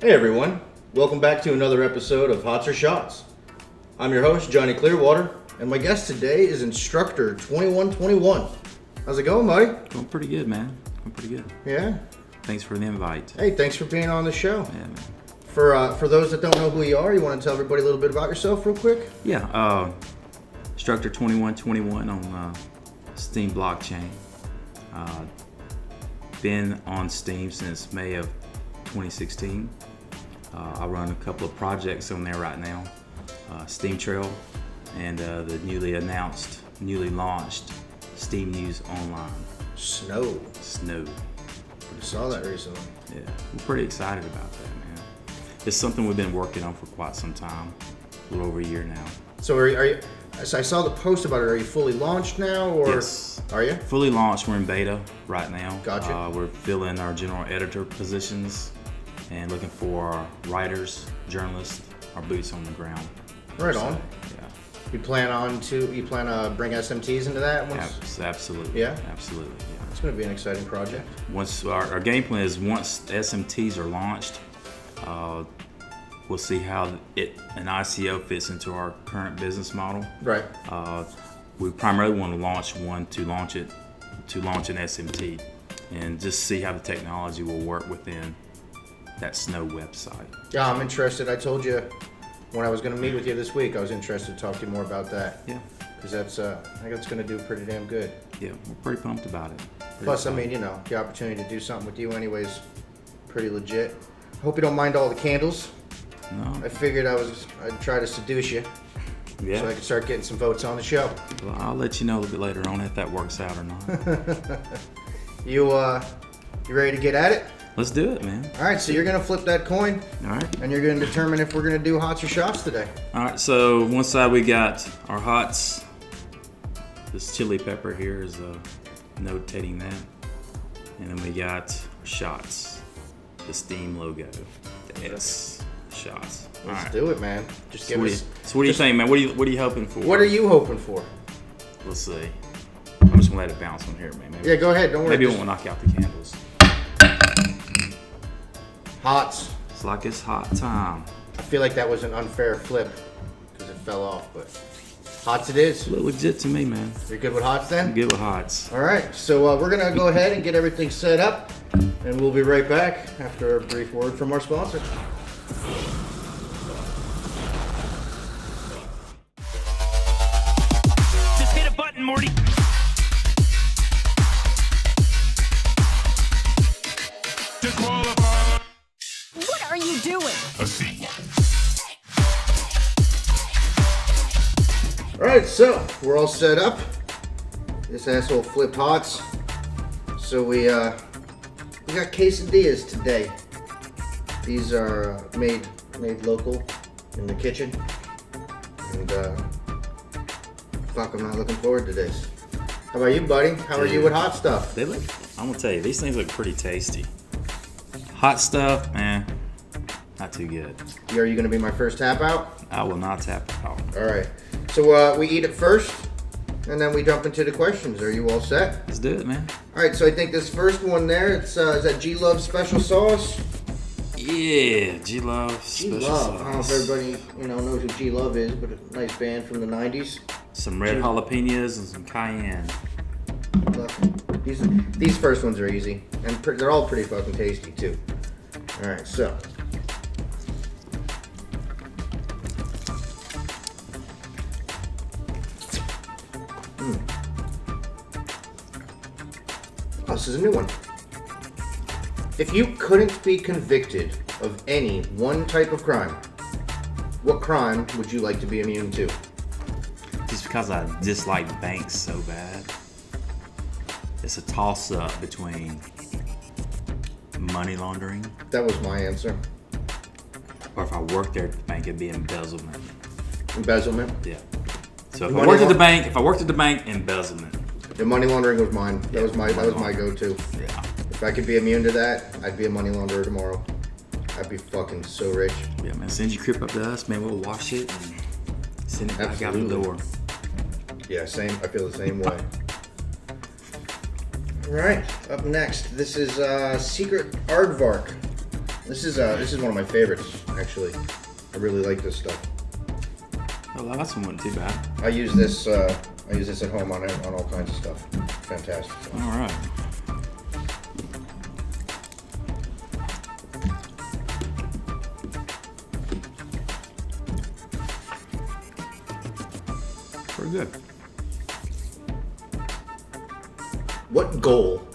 Hey everyone, welcome back to another episode of Hots or Shots. I'm your host, Johnny Clearwater, and my guest today is Instructor 2121. How's it going, buddy? Going pretty good, man. Going pretty good. Yeah. Thanks for the invite. Hey, thanks for being on the show. Yeah, man. For those that don't know who you are, you want to tell everybody a little bit about yourself real quick? Yeah, Instructor 2121 on Steem blockchain. Been on Steem since May of 2016. I run a couple of projects on there right now. Steem Trail and the newly launched Steem News Online. Snow. I saw that recently. Yeah, we're pretty excited about that, man. It's something we've been working on for quite some time, a little over a year now. So are you? So I saw the post about it. Are you fully launched now, or Yes. Are you? Fully launched. We're in beta right now. Gotcha. We're filling our general editor positions and looking for our writers, journalists, our boots on the ground. Right So, on. Yeah. You plan to bring SMTs into that once? Absolutely. Yeah? Absolutely. Yeah. It's going to be an exciting project. Once our game plan is once SMTs are launched, we'll see how an ICO fits into our current business model. Right. We primarily want to launch one to launch an SMT and just see how the technology will work within that Snow website. Yeah, I'm interested. I told you when I was going to meet with you this week, I was interested to talk to you more about that. Yeah. Because I think it's going to do pretty damn good. Yeah, we're pretty pumped about it. Plus, I mean, the opportunity to do something with you anyways, pretty legit. I hope you don't mind all the candles. No. I figured I'd try to seduce you Yeah. so I could start getting some votes on the show. Well, I'll let you know a little bit later on if that works out or not. You ready to get at it? Let's do it, man. All right, so you're going to flip that coin, All right. and you're going to determine if we're going to do hots or shots today. All right. So one side we got our hots. This chili pepper here is notating that, and then we got shots. The Steem logo. The S shots. All Let's right. do it, man. Just give us. So what do you think, man? What are you hoping for? What are you hoping for? We'll see. I'm just gonna let it bounce on here, man. Maybe, Yeah, go ahead. Don't worry. maybe it won't knock out the candles. Hots. It's like it's hot time. I feel like that was an unfair flip because it fell off, but hots it is. Look legit to me, man. You're good with hots then? I'm good with hots. All right, so we're gonna go ahead and get everything set up, and we'll be right back after a brief word from our sponsor. Just hit a button, Morty. Disqualified. What are you doing? A C. All right, so we're all set up. This asshole flipped hots. So we got quesadillas today. These are made local in the kitchen, and fuck, I'm not looking forward to this. How about you, buddy? How are you with hot stuff? They look. I'm gonna tell you, these things look pretty tasty. Hot stuff, man, not too good. Are you gonna be my first tap out? I will not tap out. All right. So we eat it first, and then we jump into the questions. Are you all set? Let's do it, man. All right. So I think this first one there, it's is that G Love special sauce? Yeah, G Love G special Love. I don't know if sauce. everybody knows who G Love is, but a nice band from the '90s. Some red jalapenos and some cayenne. These first ones are easy, and they're all pretty fucking tasty too. All right, so. Oh, this is a new one. If you couldn't be convicted of any one type of crime, what crime would you like to be immune to? Just because I dislike banks so bad. It's a toss-up between money laundering, That was my answer. or if I worked there at the bank, it'd be embezzlement. Embezzlement. Yeah. So if Money I worked laun- at the bank, embezzlement. The money laundering was mine. That Yeah, was my money laundering. go-to. Yeah. If I could be immune to that, I'd be a money launderer tomorrow. I'd be fucking so rich. Yeah, man. As soon as you creep up to us, man, we'll wash it and send it back out the Absolutely. door. Yeah, same. I feel the same way. All right, up next, this is Secret Aardvark. This is one of my favorites, actually. I really like this stuff. Oh, that's one too bad. I use this at home on all kinds of stuff. Fantastic. All right. Pretty good. What goal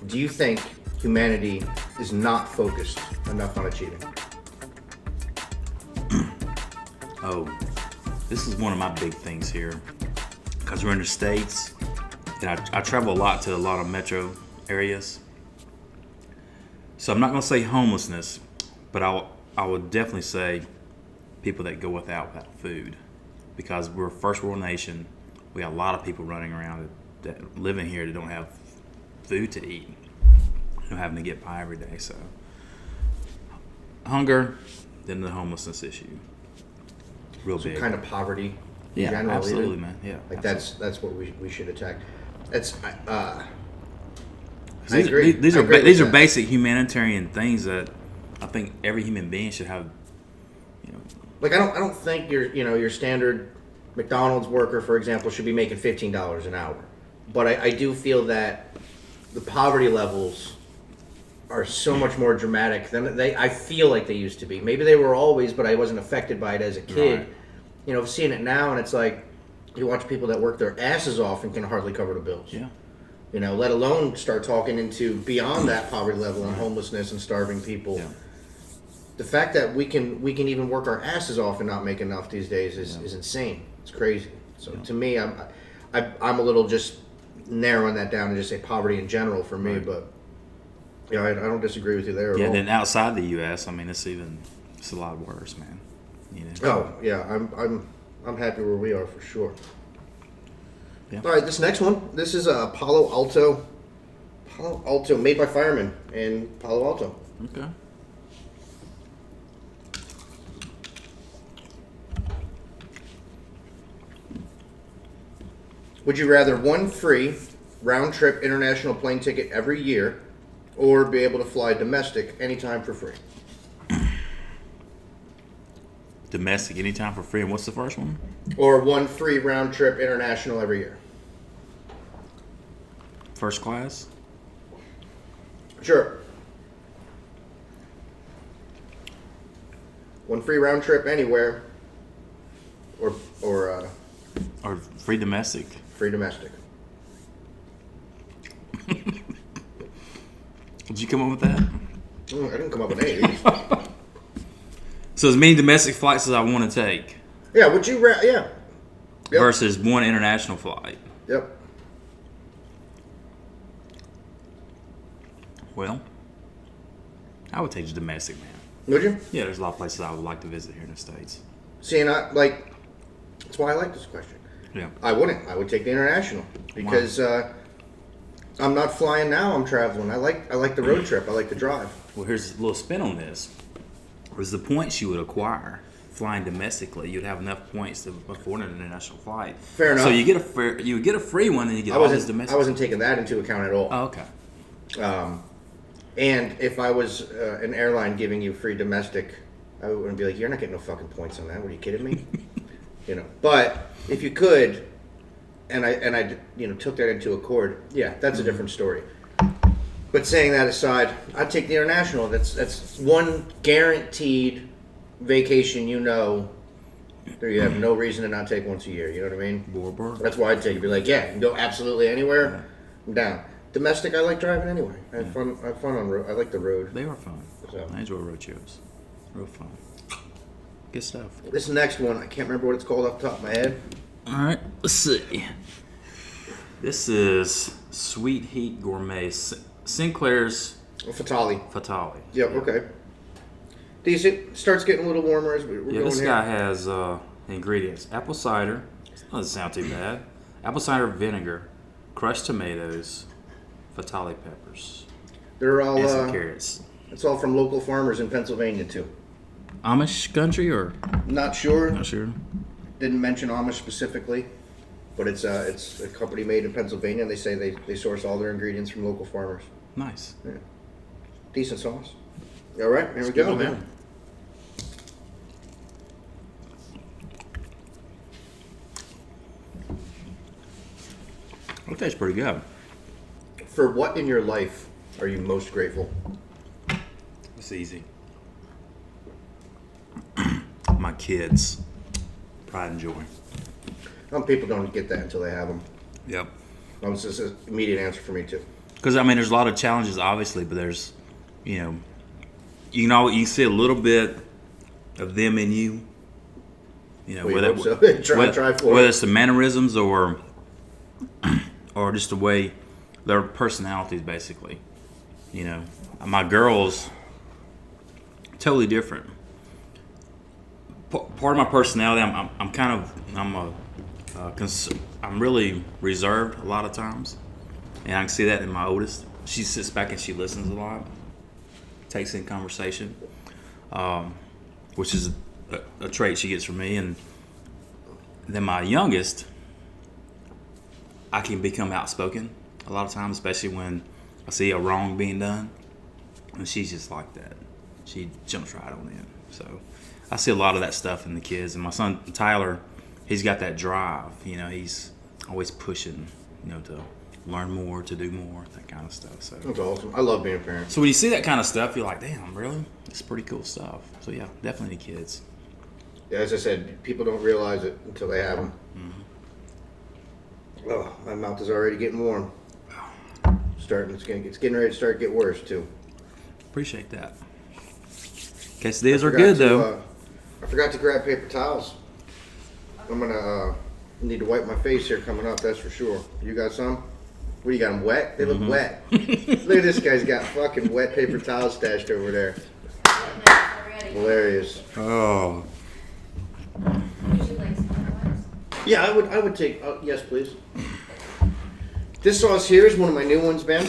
do you think humanity is not focused enough on achieving? Oh, this is one of my big things here. Because we're in the States, and I travel a lot to a lot of metro areas. So I'm not going to say homelessness, but I would definitely say people that go without food. Because we're a first world nation. We got a lot of people running around that live in here that don't have food to eat. They're having to get by every day. So hunger, then the homelessness issue. Real big. Kind of poverty. Yeah, general, absolutely, even. man. Yeah, Like absolutely. that's what we should attack. That's I These, agree. These I are agree with these are that. basic humanitarian things that I think every human being should have. You know, Like I don't think your standard McDonald's worker, for example, should be making $15 an hour. But I do feel that the poverty levels are so much more dramatic than I feel like they used to be. Maybe they were always, but I wasn't affected by it as a kid. Right. You know, seeing it now, and it's like you watch people that work their asses off and can hardly cover the bills. yeah. You know, let alone start talking into beyond that poverty level and homelessness and starving people. Yeah. The fact that we can even work our asses off and not make enough these days is insane. It's crazy. So to me, I'm a little just narrowing that down and just say poverty in general for me. Right. But yeah, I don't disagree with you there at Yeah. all. Then outside the U.S., I mean, it's a lot worse, man. You know. Oh yeah, I'm happy where we are for sure. Yeah. All right, this next one. This is a Palo Alto. Palo Alto, made by firemen in Palo Alto. Okay. Would you rather one free round-trip international plane ticket every year, or be able to fly domestic anytime for free? Domestic anytime for free. And what's the first one? Or one free round-trip international every year? First class. Sure. One free round trip anywhere, or Or free domestic. free domestic. Did you come up with that? I didn't come up with any of these. So as many domestic flights as I want to take Yeah, would you? Yeah. Yep. versus one international flight. Yep. Well, I would take the domestic, man. Would you? Yeah, there's a lot of places I would like to visit here in the States. See, and that's why I like this question. Yeah. I wouldn't. I would take the international because I'm not flying now. I'm traveling. I like the road trip. I like the drive. Well, here's a little spin on this. Was the points you would acquire flying domestically? You'd have enough points to afford an international flight. Fair enough. So you get a free one, and you get all this domestic. I wasn't taking that into account at all. Oh, okay. And if I was an airline giving you free domestic, I wouldn't be like, you're not getting no fucking points on that. What, are you kidding me? You know. But if you could, and I took that into accord, yeah, that's a different story. But saying that aside, I'd take the international. That's one guaranteed vacation. That you have no reason to not take once a year. You know what I mean? Bor. That's why I'd take it. Be like, yeah, you can go absolutely anywhere. I'm down. Domestic, I like driving anyway. I have fun on road. I like the road. They are fun. So. I enjoy road shows. Real fun. Good stuff. This next one, I can't remember what it's called off the top of my head. All right, let's see. This is Sweet Heat Gourmet Sinclair's Fatali. Fatali. Yep. Yeah. Okay. Decent. Starts getting a little warmer as we're Yeah, going this here. guy has ingredients: apple cider. Doesn't sound too bad. Apple cider vinegar, crushed tomatoes, Fatali peppers, They're all. and some carrots. It's all from local farmers in Pennsylvania too. Amish country or Not sure. not sure? Didn't mention Amish specifically, but it's a company made in Pennsylvania. And they say they source all their ingredients from local farmers. Nice. Yeah. Decent sauce. All right, here we go, man. That tastes pretty good. For what in your life are you most grateful? It's easy. My kids. Pride and joy. Some people don't get that until they have them. Yep. That was just an immediate answer for me, too. Because, I mean, there's a lot of challenges, obviously, but there's, you know, you can see a little bit of them in you. You know, We whether, hope so. Try for whether it. it's the mannerisms or just the way their personalities, basically. You know, my girls, totally different. Part of my personality, I'm really reserved a lot of times, and I can see that in my oldest. She sits back and she listens a lot, takes in conversation, which is a trait she gets from me. And then my youngest, I can become outspoken a lot of times, especially when I see a wrong being done, and she's just like that. She jumps right on in. So I see a lot of that stuff in the kids. And my son Tyler, he's got that drive. You know, he's always pushing, you know, to learn more, to do more, that kind of stuff. So That's awesome. I love being a parent. So when you see that kind of stuff, you're like, damn, really? It's pretty cool stuff. So yeah, definitely the kids. Yeah, as I said, people don't realize it until they have them. Mm-hmm. Oh, my mouth is already getting warm. It's getting ready to start to get worse, too. Appreciate that. Quesadillas are good, though. I forgot to grab paper towels. I'm gonna need to wipe my face here coming up, that's for sure. You got some? What, you got them wet? They look wet. Look at this guy's got fucking wet paper towels stashed over there. Hilarious. Oh. Yeah, I would take, yes please. This sauce here is one of my new ones, Ben.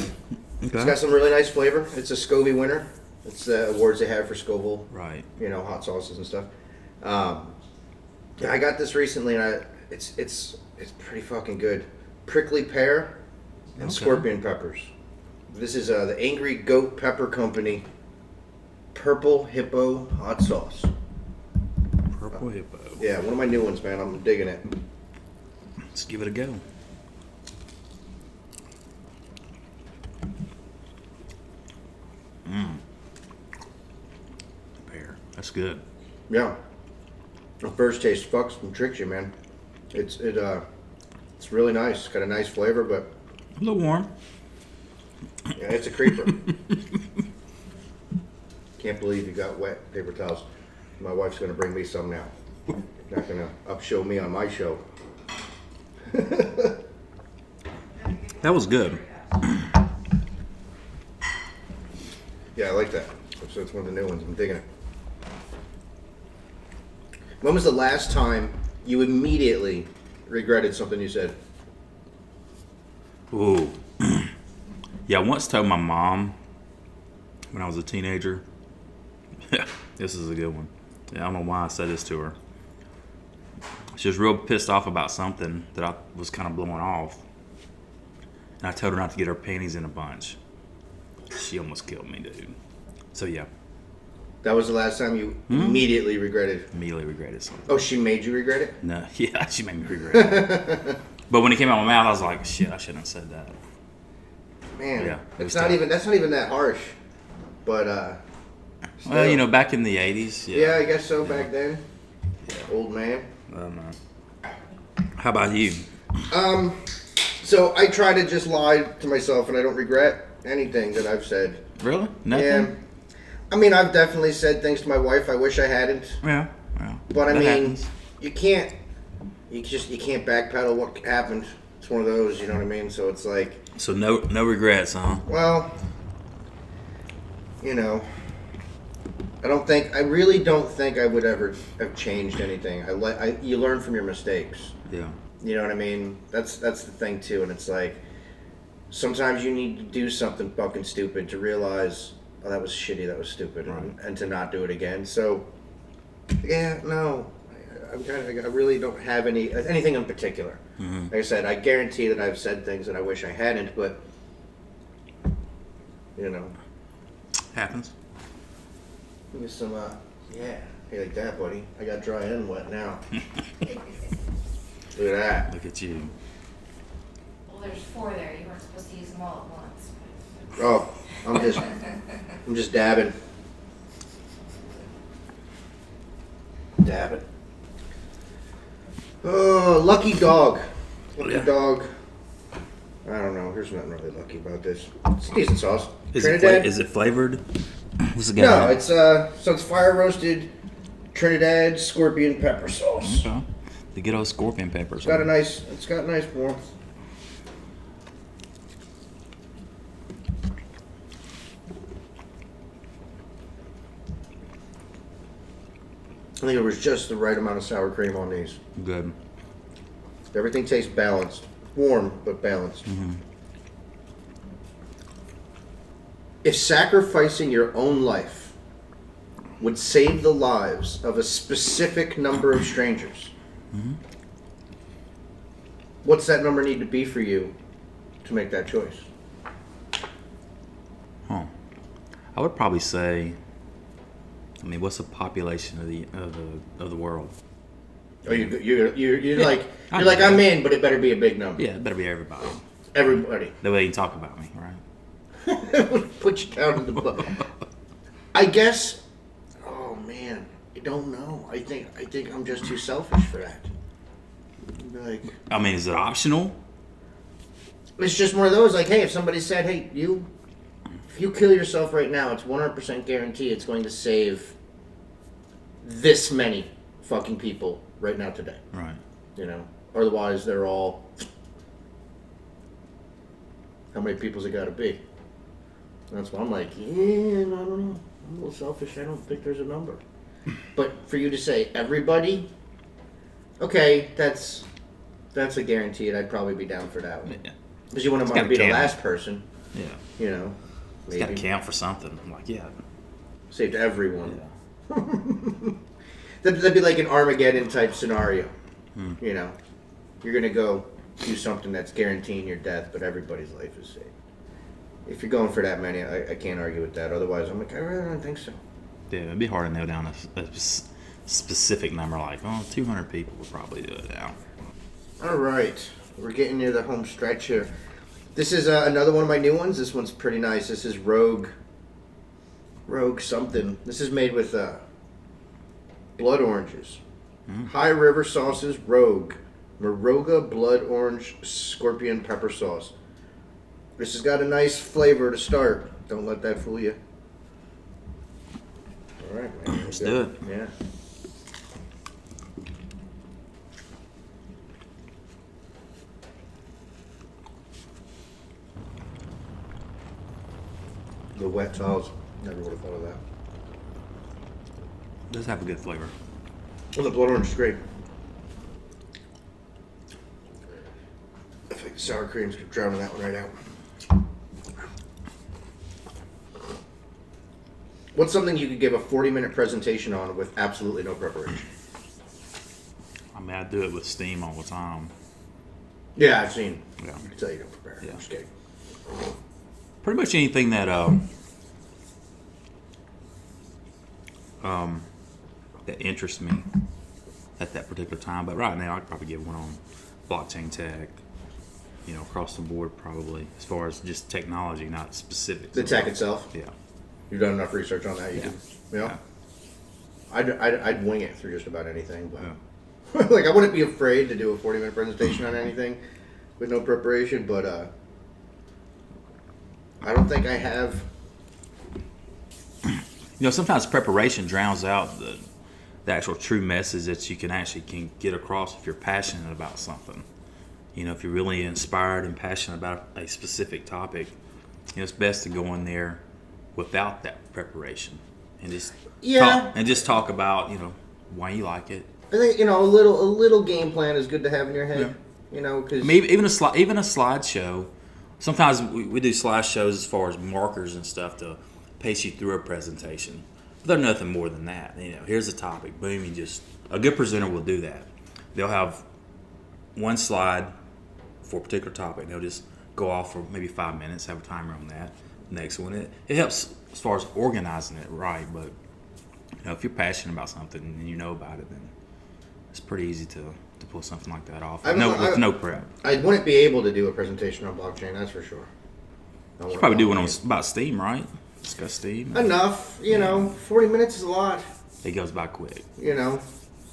It's got some really nice flavor. It's a Scovie winner. It's the awards they have for Scoville. Right. You know, hot sauces and stuff. Yeah, I got this recently, and it's pretty fucking good. Prickly pear and scorpion peppers. This is the Angry Goat Pepper Company Purple Hippo hot sauce. Purple Hippo. Yeah, one of my new ones, man. I'm digging it. Let's give it a go. Pear. That's good. Yeah. The first taste fucks and tricks you, man. It's really nice. It's got a nice flavor, but A little warm. yeah, it's a creeper. Can't believe you got wet paper towels. My wife's gonna bring me some now. Not gonna upshow me on my show. That was good. Yeah, I like that. So it's one of the new ones. I'm digging it. When was the last time you immediately regretted something you said? Ooh. Yeah, I once told my mom when I was a teenager. Yeah, this is a good one. Yeah, I don't know why I said this to her. She was real pissed off about something that I was kind of blowing off. And I told her not to get her panties in a bunch. She almost killed me, dude. So yeah, That was the last time you immediately regretted. immediately regretted something. Oh, she made you regret it? No, yeah, she made me regret it. But when it came out of my mouth, I was like, shit, I shouldn't have said that. Man, Yeah, it it's was not tough. even. That's not even that harsh. But still. Well, you know, back in the 80s. Yeah, I guess so. Back then, old man. I don't know. How about you? So I try to just lie to myself, and I don't regret anything that I've said. Really? Nothing? Yeah. I mean, I've definitely said things to my wife I wish I hadn't. Yeah. Well, But I that mean, happens. you can't backpedal what happened. It's one of those, you know what I mean? So it's like, So no regrets, huh? well, you know, I really don't think I would ever have changed anything. You learn from your mistakes. Yeah. You know what I mean? That's the thing too, and it's like sometimes you need to do something fucking stupid to realize, oh, that was shitty, that was stupid, and to not do it again. So, yeah, no, I really don't have anything in particular. Mm-hmm. Like I said, I guarantee that I've said things that I wish I hadn't, but you know, Happens. Give me some, yeah. Hey, like that, buddy. I got dry and wet now. Look at that. Look at you. Well, there's 4 there. You weren't supposed to use them all at once. Oh, I'm just dabbing. Dabbing. Oh, lucky dog. Lucky dog. I don't know. There's nothing really lucky about this. It's decent sauce. Trinidad. Is it flavored? What's it No, got? it's so it's fire roasted Trinidad scorpion pepper sauce. Okay. The good old scorpion peppers. It's got nice warmth. I think it was just the right amount of sour cream on these. Good. Everything tastes balanced. Warm, but balanced. Mm-hmm. If sacrificing your own life would save the lives of a specific number of strangers, what's that number need to be for you to make that choice? Huh. I would probably say. I mean, what's the population of the world? Oh, you're like I'm in, but it better be a big number. Yeah, it better be everybody. Everybody. That way you can talk about me, right? Put you down in the book. I guess. Oh man, I don't know. I think I'm just too selfish for that. Like, I mean, is it optional? it's just one of those. Like, hey, if somebody said, "Hey, if you kill yourself right now, it's 100% guarantee it's going to save this many fucking people right now today." Right. You know, otherwise they're all. How many people's it got to be? That's why I'm like, yeah, I don't know. I'm a little selfish. I don't think there's a number. But for you to say everybody, okay, that's a guarantee, and I'd probably be down for that one. Yeah. Because you wouldn't want to gotta be the count. last person. Yeah. You know, It's got to count for something. I'm like, yeah. saved everyone. Yeah. That'd be like an Armageddon type scenario. You know, you're gonna go do something that's guaranteeing your death, but everybody's life is saved. If you're going for that many, I can't argue with that. Otherwise, I'm like, I really don't think so. Yeah, it'd be hard to nail down a specific number. Like, 200 people would probably do it now. All right, we're getting near the home stretch here. This is another one of my new ones. This one's pretty nice. This is Rogue something. This is made with blood oranges. High River Sauces Rogue. Moruga Blood Orange Scorpion Pepper Sauce. This has got a nice flavor to start. Don't let that fool you. All right, man. Let's do it. Yeah. The wet towels. Never would have thought of that. It does have a good flavor. Well, the blood orange is great. I think the sour cream's drowning that one right out. What's something you could give a 40-minute presentation on with absolutely no preparation? I mean, I do it with Steam all the time. Yeah, I've seen. Yeah. I can tell you don't prepare. Yeah. I'm just kidding. Pretty much anything that that interests me at that particular time. But right now, I'd probably give one on blockchain tech. You know, across the board, probably as far as just technology, not specific. The tech itself. Yeah. You've done enough research on that. You Yeah. can, you know. Yeah. I'd wing it through just about anything, but Yeah. like I wouldn't be afraid to do a 40-minute presentation on anything with no preparation. But I don't think I have. You know, sometimes preparation drowns out the actual true message that you can get across if you're passionate about something. You know, if you're really inspired and passionate about a specific topic, you know, it's best to go in there without that preparation and just talk about, you know, why you like it. I think, you know, a little game plan is good to have in your head. Yeah. You know, because I mean, even a slideshow. Sometimes we do slideshows as far as markers and stuff to pace you through a presentation. But they're nothing more than that. You know, here's the topic. Boom, a good presenter will do that. They'll have one slide for a particular topic. They'll just go off for maybe 5 minutes, have a timer on that. Next one, it helps as far as organizing it right. But You know, if you're passionate about something and you know about it, then it's pretty easy to pull something like that off with no prep. I wouldn't be able to do a presentation on blockchain, that's for sure. You should probably do one about Steam, right? Discuss Steam. Enough, you know. 40 minutes is a lot. It goes by quick. You know.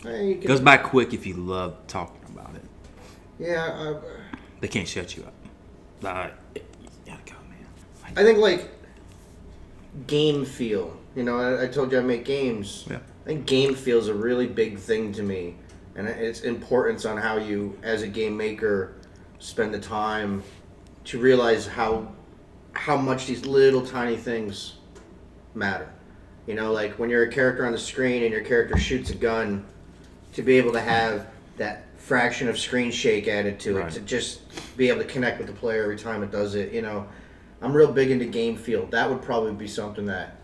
It goes by quick if you love talking about it. Yeah. They can't shut you up. You gotta go, man. I think like game feel. You know, I told you I make games. Yeah. I think game feel is a really big thing to me, and its importance on how you, as a game maker, spend the time to realize how much these little tiny things matter. You know, like when you're a character on the screen and your character shoots a gun, to be able to have that fraction of screen shake added to it, to just be able to connect with the player every time it does it. You know, I'm real big into game feel. That would probably be something that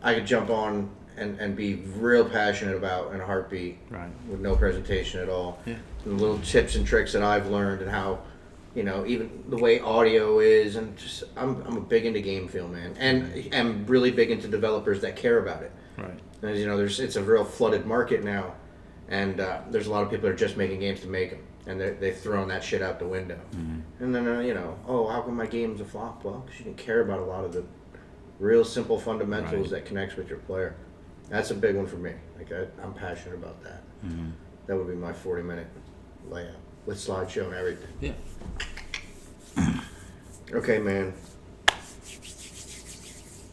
I could jump on and be real passionate about in a heartbeat, with no presentation at all. Yeah. And the little tips and tricks that I've learned and how, you know, even the way audio is, and just I'm a big into game feel, man, and I'm really big into developers that care about it. Right. As you know, it's a real flooded market now, and there's a lot of people that are just making games to make them, and they've thrown that shit out the window. Mm-hmm. And then you know, oh, how come my game's a flop? Well, because you didn't care about a lot of the real simple fundamentals that connects with your player. That's a big one for me. Like I'm passionate about that. Mm-hmm. That would be my 40-minute layout with slideshow and everything. Yeah. Okay, man.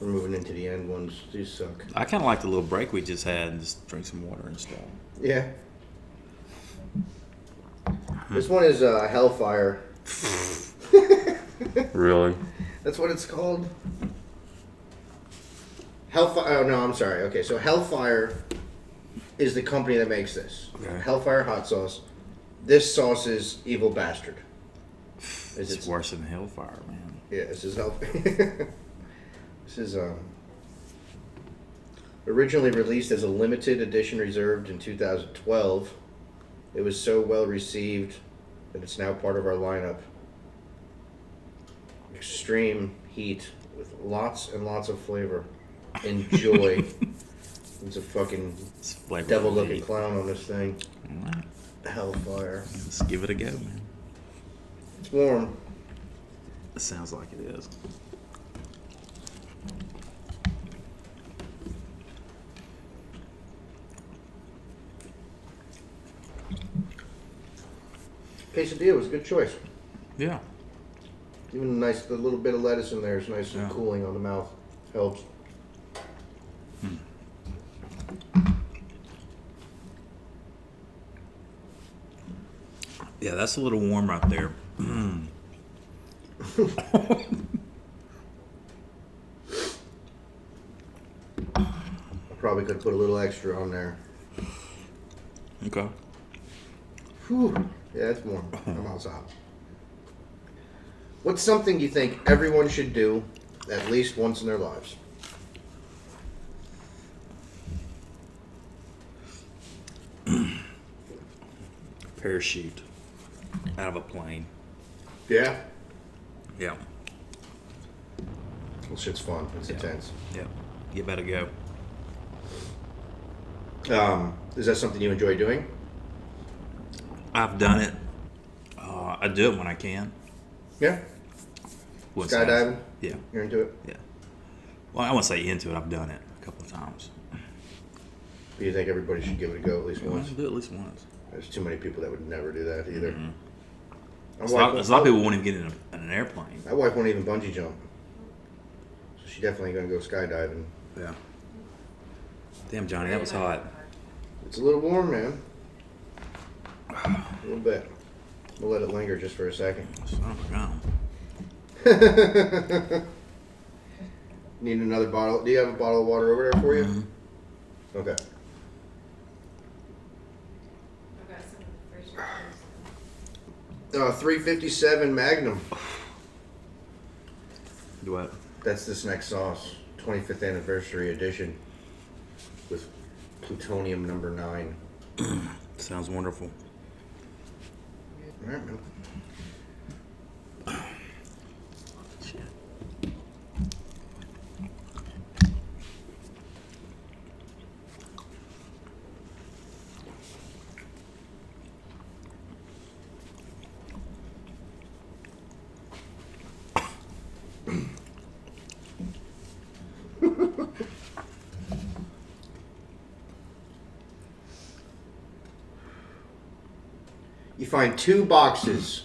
We're moving into the end ones. These suck. I kind of like the little break we just had and just drink some water and stuff. Yeah. This one is Hellfire. Really? That's what it's called? Hellfire. Oh, no, I'm sorry. Okay, so Hellfire is the company that makes this. Okay. Hellfire hot sauce. This sauce is Evil Bastard. It's worse than Hellfire, man. Yeah, this is Hellfire. This is originally released as a limited edition reserved in 2012. It was so well received that it's now part of our lineup. Extreme heat with lots and lots of flavor. Enjoy. It's a fucking devil-looking clown on this thing. Right. Hellfire. Let's give it a go, man. It's warm. It sounds like it is. Quesadilla was a good choice. Yeah. Even a little bit of lettuce in there is nice and cooling on the mouth. Helps. Yeah, that's a little warm right there. I probably could put a little extra on there. Okay. Whew. Yeah, it's warm. I'm outside. What's something you think everyone should do at least once in their lives? Parachute out of a plane. Yeah? Yeah. Well, shit's fun. It's intense. Yeah. You better go. Is that something you enjoy doing? I've done it. I do it when I can. Yeah? Skydiving? Yeah. You're into it? Yeah. Well, I won't say into it. I've done it a couple of times. Do you think everybody should give it a go at least once? Do it at least once. There's too many people that would never do that either. Mm-hmm. There's a lot of people won't even get in an airplane. My wife won't even bungee jump. So she's definitely going to go skydiving. Yeah. Damn, Johnny, that was hot. It's a little warm, man. A little bit. We'll let it linger just for a second. Son of a gun. Need another bottle? Do you have a bottle of water over there for you? Mm-hmm. Okay. I've got some of the first 357 Magnum. What? That's this next sauce. 25th anniversary edition with plutonium number 9. Sounds wonderful. All right, man. You find 2 boxes.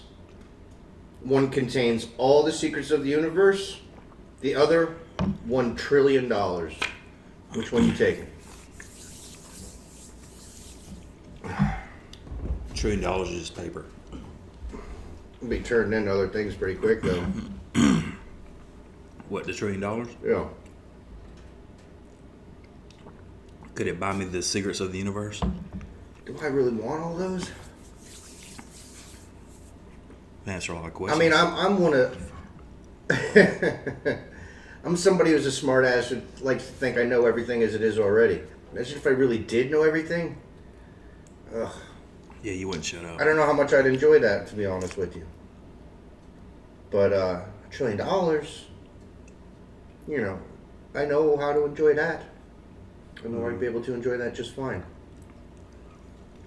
One contains all the secrets of the universe. The other, $1 trillion. Which one you taking? $1 trillion is just paper. It'll be turning into other things pretty quick, though. What, the $1 trillion? Yeah. Could it buy me the secrets of the universe? Do I really want all those? Answer all my I questions. mean, I'm one of... I'm somebody who's a smart ass who likes to think I know everything as it is already. Imagine if I really did know everything. Ugh. Yeah, you wouldn't shut up. I don't know how much I'd enjoy that, to be honest with you. But $1 trillion, you know, I know how to enjoy that. I know I'd be able to enjoy that just fine.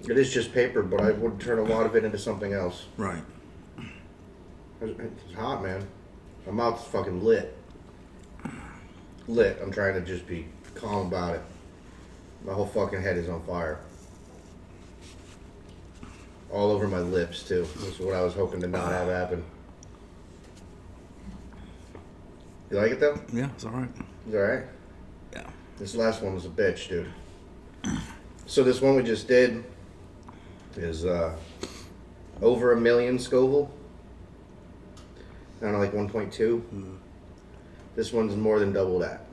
It is just paper, but I would turn a lot of it into something else. Right. It's hot, man. My mouth's fucking lit. Lit. I'm trying to just be calm about it. My whole fucking head is on fire. All over my lips, too. This is what I was hoping to not have happen. You like it, though? Yeah, it's all right. It's alright? Yeah. This last one was a bitch, dude. So this one we just did is over 1 million Scoville. I don't know, like 1.2. This one's more than double that.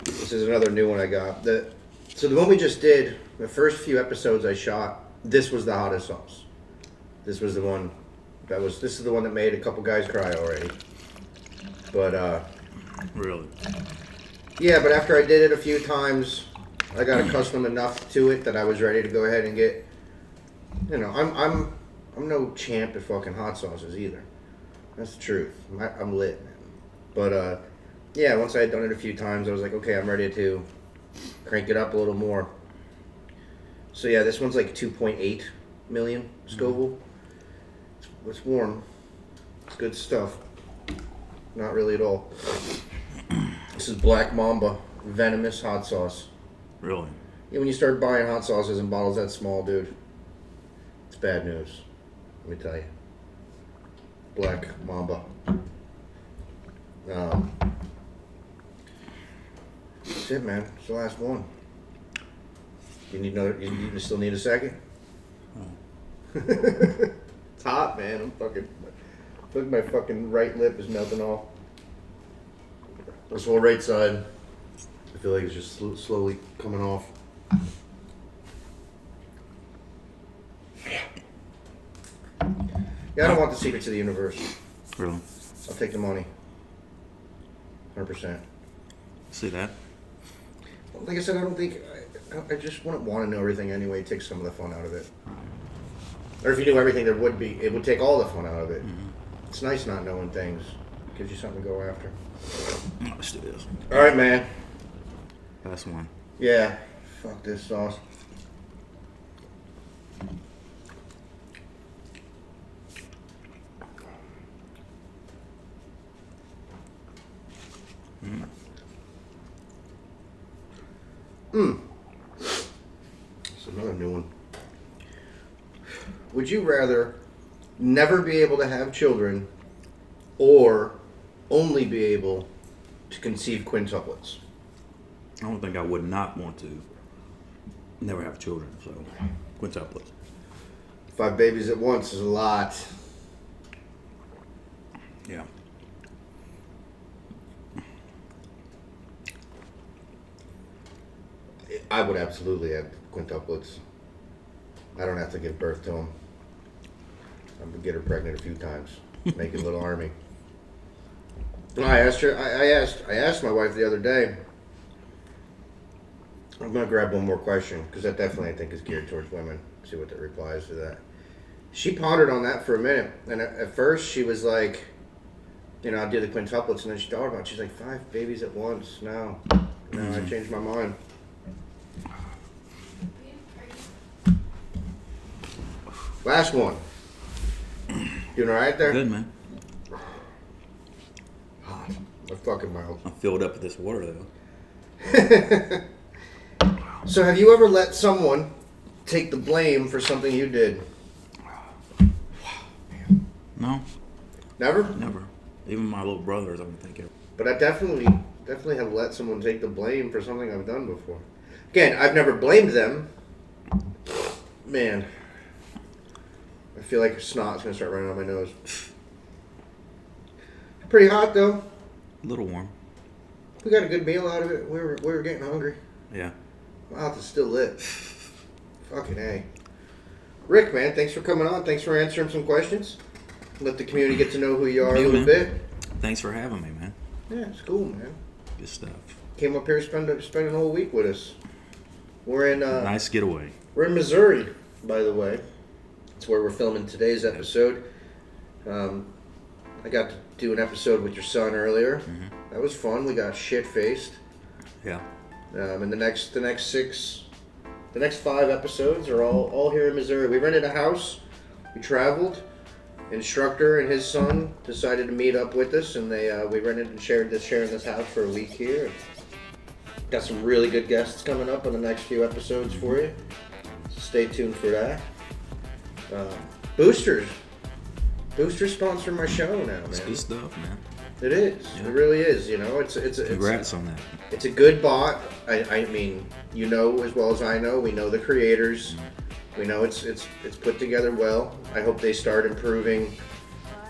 This is another new one I got. So the one we just did, the first few episodes I shot, this was the hottest sauce. This was the one this is the one that made a couple guys cry already. But Really? yeah, but after I did it a few times, I got accustomed enough to it that I was ready to go ahead and get, you know, I'm no champ at fucking hot sauces either. That's the truth. I'm lit, man. But yeah, once I had done it a few times, I was like, okay, I'm ready to crank it up a little more. So yeah, this one's like 2.8 million Scoville. It's warm. It's good stuff. Not really at all. This is Black Mamba venomous hot sauce. Really? Yeah, when you start buying hot sauces in bottles that small, dude, it's bad news. Let me tell you. Black Mamba. That's it, man. It's the last one. You need another? You still need a second? It's hot, man. I'm fucking. Look, my fucking right lip is melting off. This whole right side, I feel like it's just slowly coming off. Yeah, I don't want the secrets of the universe. Really? I'll take the money. 100%. See that? Like I said, I don't think... I just wouldn't want to know everything anyway. It takes some of the fun out of it. Or if you knew everything there would be, it would take all the fun out of it. Mm-hmm. It's nice not knowing things. Gives you something to go after. Let's do this. Alright, man. Last one. Yeah. Fuck this sauce. That's another new one. Would you rather never be able to have children or only be able to conceive quintuplets? I don't think I would not want to never have children, so quintuplets. 5 babies at once is a lot. Yeah. I would absolutely have quintuplets. I don't have to give birth to them. I would get her pregnant a few times, make a little army. I asked her. I asked my wife the other day. I'm gonna grab one more question because that definitely I think is geared towards women. See what the replies to that. She pondered on that for a minute, and at first she was like, you know, I'll do the quintuplets, and then she thought about it. She's like, 5 babies at once. No, I changed my mind. Last one. Doing all right there? Good, man. Hot. My fucking mouth. I'm filled up with this water, though. So have you ever let someone take the blame for something you did? No, Never? never. Even my little brothers, I don't think it. But I definitely have let someone take the blame for something I've done before. Again, I've never blamed them. Man, I feel like snot's gonna start running on my nose. Pretty hot though. A little warm. We got a good meal out of it. We were getting hungry. Yeah. My mouth is still lit. Fucking A. Rick, man, thanks for coming on. Thanks for answering some questions. Let the community get to know who you are a You, little man. bit. Thanks for having me, man. Yeah, it's cool, man. Good stuff. Came up here to spend a whole week with us. We're in Nice getaway. we're in Missouri, by the way. It's where we're filming today's episode. I got to do an episode with your son earlier. Mm-hmm. That was fun. We got shit faced. Yeah. And the next 5 episodes are all here in Missouri. We rented a house. We traveled. Instructor and his son decided to meet up with us, and we rented and sharing this house for a week here. Got some really good guests coming up on the next few episodes for you. So stay tuned for that. Boosters sponsor my show now, man. It's good stuff, man. It is. Yeah. It really is. You know, it's Congrats on that. It's a good bot. I mean, you know as well as I know. We know the creators. We know it's put together well. I hope they start improving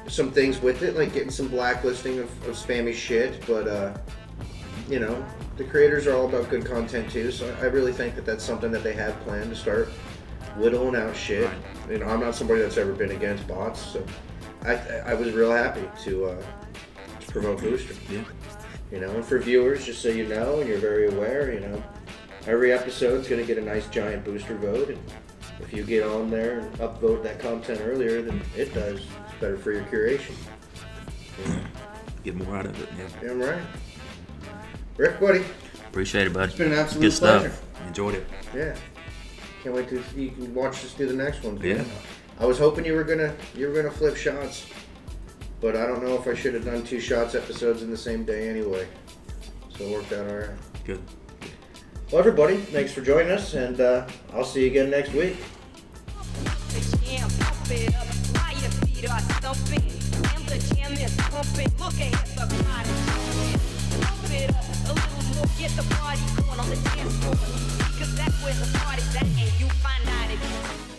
some things with it, like getting some blacklisting of spammy shit. But you know, the creators are all about good content too. So I really think that that's something that they have planned to start whittling out shit. Right. You know, I'm not somebody that's ever been against bots, so I was real happy to promote Booster. Yeah. You know, and for viewers, just so you know, and you're very aware, you know, every episode's going to get a nice giant booster vote. And if you get on there and upvote that content earlier than it does, it's better for your curation. You know? Get more out of it. Yeah. Damn right. Rick, buddy, Appreciate it, bud. it's been an absolute Good stuff. pleasure. Enjoyed it. Yeah. Can't wait to you can watch us do the next one. Yeah. I was hoping you were gonna flip shots, but I don't know if I should have done 2 shots episodes in the same day anyway. So it worked out all right. Good. Well, everybody, thanks for joining us, and I'll see you again next week. Get the party going on the dance floor, because that's where the party's at, and you find out if you